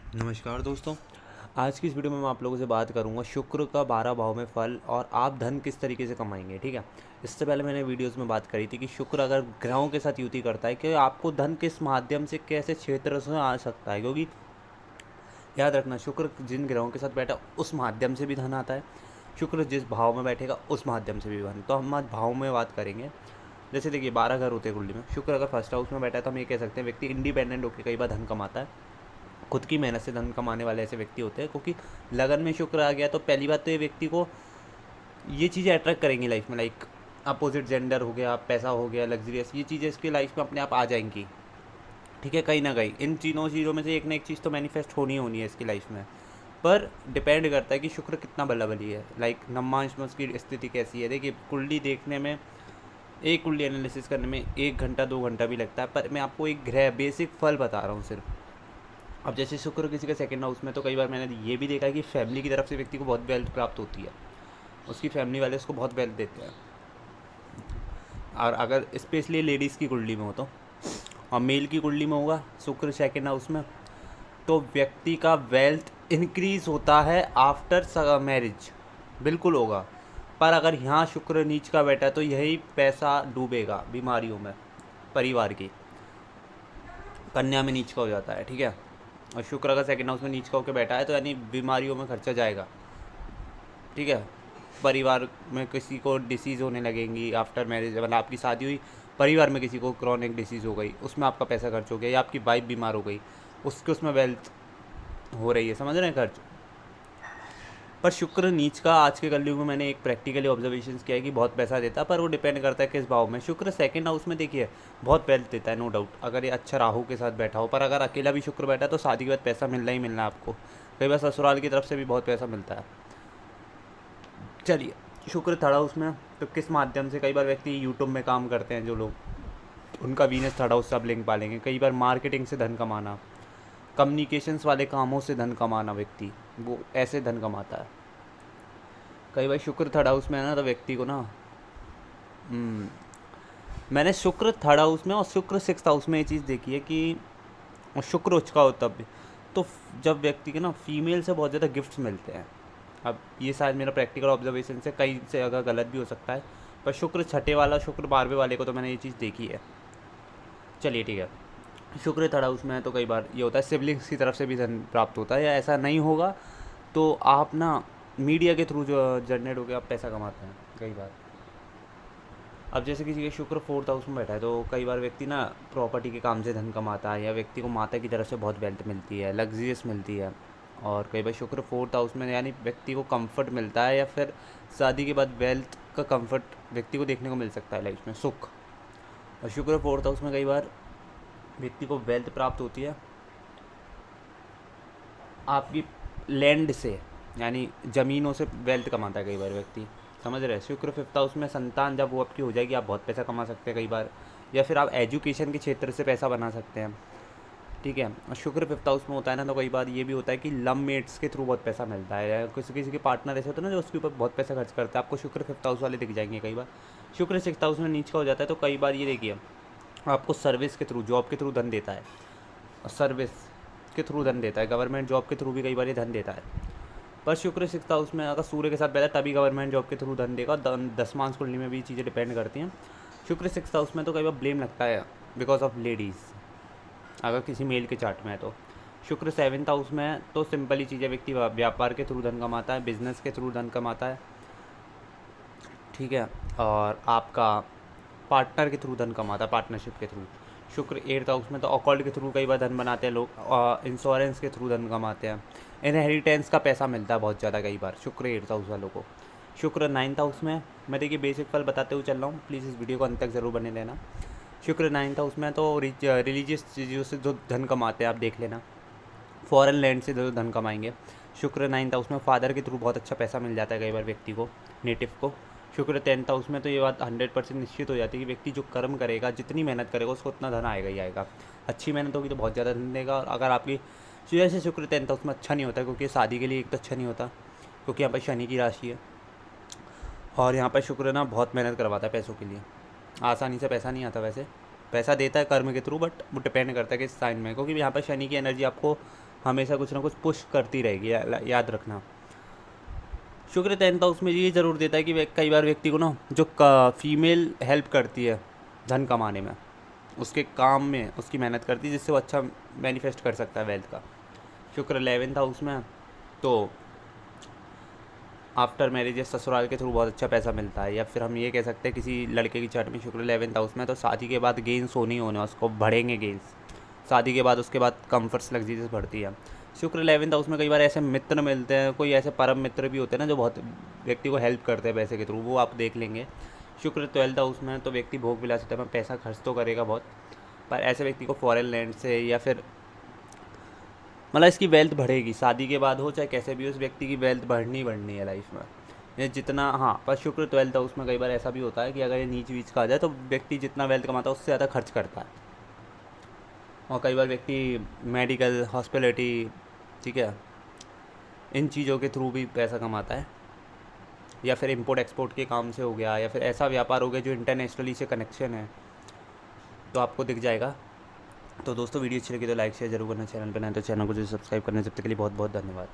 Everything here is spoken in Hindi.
नमस्कार दोस्तों। आज की इस वीडियो में मैं आप लोगों से बात करूंगा शुक्र का 12 भाव में फल और आप धन किस तरीके से कमाएंगे। ठीक है, इससे पहले मैंने वीडियोस में बात करी थी कि शुक्र अगर ग्रहों के साथ युति करता है कि आपको धन किस माध्यम से कैसे क्षेत्र से आ सकता है, क्योंकि याद रखना शुक्र जिन ग्रहों के साथ बैठा उस माध्यम से भी धन आता है। शुक्र जिस भाव में बैठेगा उस माध्यम से भी धन। तो हम आज भाव में बात करेंगे। जैसे देखिए 12 घर होते हैं कुंडली में, शुक्र अगर फर्स्ट हाउस में बैठा है तो हम ये कह सकते हैं व्यक्ति इंडिपेंडेंट होकर कई बार धन कमाता है। खुद की मेहनत से धन कमाने वाले ऐसे व्यक्ति होते हैं, क्योंकि लगन में शुक्र आ गया तो पहली बात तो ये व्यक्ति को ये चीज़ें अट्रैक्ट करेंगी लाइफ में, लाइक अपोजिट जेंडर हो गया, पैसा हो गया, लग्जरियस, ये चीज़ें इसकी लाइफ में अपने आप आ जाएंगी। ठीक है, कहीं ना कहीं इन तीनों चीज़ों में से एक ना एक चीज़ तो मैनिफेस्ट होनी है इसकी लाइफ में। पर डिपेंड करता है कि शुक्र कितना बल्ला बली है, लाइक नवमांश में उसकी स्थिति कैसी है। देखिए कुंडली देखने में, एक कुंडली एनालिसिस करने में 1 घंटा 2 घंटा भी लगता है, पर मैं आपको एक ग्रह बेसिक फल बता रहा हूँ सिर्फ। अब जैसे शुक्र किसी का सेकंड हाउस में, तो कई बार मैंने ये भी देखा है कि फैमिली की तरफ से व्यक्ति को बहुत वेल्थ प्राप्त होती है, उसकी फैमिली वाले उसको बहुत वेल्थ देते हैं। और अगर स्पेशली लेडीज़ की कुंडली में हो तो, और मेल की कुंडली में होगा शुक्र सेकंड हाउस में, तो व्यक्ति का वेल्थ इंक्रीज होता है आफ्टर मैरिज, बिल्कुल होगा। पर अगर यहाँ शुक्र नीच का बैठा है तो यही पैसा डूबेगा बीमारियों में, परिवार की कन्या में नीच का हो जाता है। ठीक है, और शुक्र अगर सेकंड हाउस में नीच का होकर बैठा है तो यानी बीमारियों में खर्चा जाएगा। ठीक है, परिवार में किसी को डिसीज़ होने लगेंगी आफ्टर मैरिज, मतलब आपकी शादी हुई, परिवार में किसी को क्रॉनिक डिसीज़ हो गई, उसमें आपका पैसा खर्च हो गया, या आपकी वाइफ बीमार हो गई, उसके उसमें वेल्थ हो रही है, समझ रहे हैं, खर्च। पर शुक्र नीच का आज के कलयुग में मैंने एक प्रैक्टिकली ऑब्जर्वेशन किया है कि बहुत पैसा देता है, पर वो डिपेंड करता है किस भाव में। शुक्र सेकंड हाउस में देखिए बहुत वेल्थ देता है, नो डाउट, अगर ये अच्छा राहु के साथ बैठा हो। पर अगर अकेला भी शुक्र बैठा है तो शादी के बाद पैसा मिलना ही मिलना है आपको। कई बार ससुराल की तरफ से भी बहुत पैसा मिलता है। चलिए, शुक्र थर्ड हाउस में तो किस माध्यम से, कई बार व्यक्ति यूट्यूब में काम करते हैं जो लोग, उनका वीनस थर्ड हाउस से आप लिंक पालेंगे। कई बार मार्केटिंग से धन कमाना, कम्युनिकेशंस वाले कामों से धन कमाना, व्यक्ति वो ऐसे धन कमाता है। कई बार शुक्र थर्ड हाउस में है ना, तो व्यक्ति को ना हम्म, मैंने शुक्र थर्ड हाउस में और शुक्र सिक्स्थ हाउस में ये चीज़ देखी है कि और शुक्र उच्च का हो तब भी, तो जब व्यक्ति के ना फीमेल से बहुत ज़्यादा गिफ्ट्स मिलते हैं। अब ये शायद मेरा प्रैक्टिकल ऑब्जर्वेशन से कहीं से अगर गलत भी हो सकता है, पर शुक्र छठे वाला, शुक्र 12वें वाले को तो मैंने ये चीज़ देखी है। चलिए ठीक है, शुक्र थर्ड हाउस में है तो कई बार ये होता है सिबलिंग्स की तरफ से भी धन प्राप्त होता है, या ऐसा नहीं होगा तो आप ना मीडिया के थ्रू जो जनरेट होकर आप पैसा कमाते हैं कई बार। अब जैसे किसी के शुक्र फोर्थ हाउस में बैठा है तो कई बार व्यक्ति ना प्रॉपर्टी के काम से धन कमाता है, या व्यक्ति को माता की तरफ से बहुत वेल्थ मिलती है, लग्जरियस मिलती है। और कई बार शुक्र फोर्थ हाउस में यानी व्यक्ति को कंफर्ट मिलता है, या फिर शादी के बाद वेल्थ का कंफर्ट व्यक्ति को देखने को मिल सकता है लाइफ में, सुख। और शुक्र फोर्थ हाउस में कई बार व्यक्ति को वेल्थ प्राप्त होती है आपकी लैंड से, यानी ज़मीनों से वेल्थ कमाता है कई बार व्यक्ति, समझ रहे हैं। शुक्र फिफ्थ हाउस में संतान जब वो आपकी हो जाएगी आप बहुत पैसा कमा सकते हैं कई बार, या फिर आप एजुकेशन के क्षेत्र से पैसा बना सकते हैं। ठीक है, और शुक्र फिफ्थ हाउस में होता है ना, तो कई बार ये भी होता है कि लव मेट्स के थ्रू बहुत पैसा मिलता है, या किसी किसी के पार्टनर ऐसे होते हैं ना जो उसके ऊपर बहुत पैसा खर्च करता है, आपको शुक्र फिफ्थ हाउस वाले दिख जाएंगे कई बार। शुक्र सिक्स्थ हाउस में नीच का हो जाता है तो कई बार ये देखिए आपको सर्विस के थ्रू, जॉब के थ्रू धन देता है, और सर्विस के थ्रू धन देता है, गवर्नमेंट जॉब के थ्रू भी कई बार ये धन देता है। पर शुक्र सिक्स्थ हाउस में अगर सूर्य के साथ बैठा तभी गवर्नमेंट जॉब के थ्रू धन देगा। दसवां कुंडली में भी चीज़ें डिपेंड करती हैं। शुक्र सिक्स्थ हाउस में तो कई बार ब्लेम लगता है बिकॉज ऑफ लेडीज़, अगर किसी मेल के चार्ट में है तो। शुक्र सेवन्थ हाउस में है तो सिंपल ही चीज़ें, व्यक्ति व्यापार के थ्रू धन कमाता है, बिजनेस के थ्रू धन कमाता है। ठीक है, और आपका पार्टनर के थ्रू धन कमाता है, पार्टनरशिप के थ्रू। शुक्र एट्थ हाउस में तो अकॉल्ट के थ्रू कई बार धन बनाते हैं लोग, इंश्योरेंस के थ्रू धन कमाते हैं, इनहेरिटेंस का पैसा मिलता है बहुत ज़्यादा कई बार शुक्र एट्थ हाउस वालों को। शुक्र नाइन्थ हाउस में, मैं देखिए बेसिक फल बताते हुए चल रहा हूँ, प्लीज़ इस वीडियो को अंत तक ज़रूर बने लेना। शुक्र नाइन्थ हाउस में तो रिलीजियस चीज़ों से जो धन कमाते हैं आप देख लेना, फॉरेन लैंड से जो धन कमाएंगे। शुक्र नाइन्थ हाउस में फादर के थ्रू बहुत अच्छा पैसा मिल जाता है कई बार व्यक्ति को, नेटिव को। शुक्र टेंथ हाउस में तो ये बात 100% निश्चित हो जाती है कि व्यक्ति जो कर्म करेगा, जितनी मेहनत करेगा उसको उतना धन आएगा ही आएगा। अच्छी मेहनत होगी तो बहुत ज़्यादा धन देगा। और अगर आपकी जैसे शुक्र टेंथ हाउस में अच्छा नहीं होता, क्योंकि शादी के लिए एक तो अच्छा नहीं होता, क्योंकि यहाँ पर शनि की राशि है, और यहाँ पर शुक्र ना बहुत मेहनत करवाता है पैसों के लिए, आसानी से पैसा नहीं आता। वैसे पैसा देता है कर्म के थ्रू, बट वो डिपेंड करता है कि साइन में, क्योंकि यहाँ पर शनि की एनर्जी आपको हमेशा कुछ ना कुछ पुश करती रहेगी, याद रखना। शुक्र 10th हाउस में ये ज़रूर देता है कि कई बार व्यक्ति को ना जो फीमेल हेल्प करती है धन कमाने में, उसके काम में उसकी मेहनत करती है, जिससे वो अच्छा मैनिफेस्ट कर सकता है वेल्थ का। शुक्र 11th हाउस में है, तो आफ्टर मैरिज या ससुराल के थ्रू बहुत अच्छा पैसा मिलता है। या फिर हम ये कह सकते हैं किसी लड़के की चार्ट में शुक्र 11th हाउस में है, तो शादी के बाद गेंस होने ही होने, उसको बढ़ेंगे गेंस शादी के बाद। उसके बाद कंफर्ट्स लग्जरीज बढ़ती है। शुक्र 11th हाउस में कई बार ऐसे मित्र मिलते हैं, कोई ऐसे परम मित्र भी होते हैं ना जो बहुत व्यक्ति को हेल्प करते हैं पैसे के थ्रू, वो आप देख लेंगे। शुक्र 12th हाउस में है, तो व्यक्ति भोग विलासिता में पैसा खर्च तो करेगा बहुत, पर ऐसे व्यक्ति को फॉरेन लैंड से या फिर मतलब इसकी वेल्थ बढ़ेगी शादी के बाद हो चाहे कैसे भी हो, उस व्यक्ति की वेल्थ बढ़नी है लाइफ में। ये जितना, हाँ, पर शुक्र 12th हाउस में कई बार ऐसा भी होता है कि अगर ये नीच वीच का आ जाए तो व्यक्ति जितना वेल्थ कमाता है उससे ज़्यादा खर्च करता है। और कई बार व्यक्ति मेडिकल, हॉस्पिटलिटी, ठीक है, इन चीज़ों के थ्रू भी पैसा कमाता है। या फिर इंपोर्ट एक्सपोर्ट के काम से हो गया, या फिर ऐसा व्यापार हो गया जो इंटरनेशनली से कनेक्शन है, तो आपको दिख जाएगा। तो दोस्तों वीडियो अच्छी लगी तो लाइक शेयर जरूर करना, चैनल पर नए तो चैनल को जो सब्सक्राइब करना। जब तक के लिए बहुत बहुत धन्यवाद।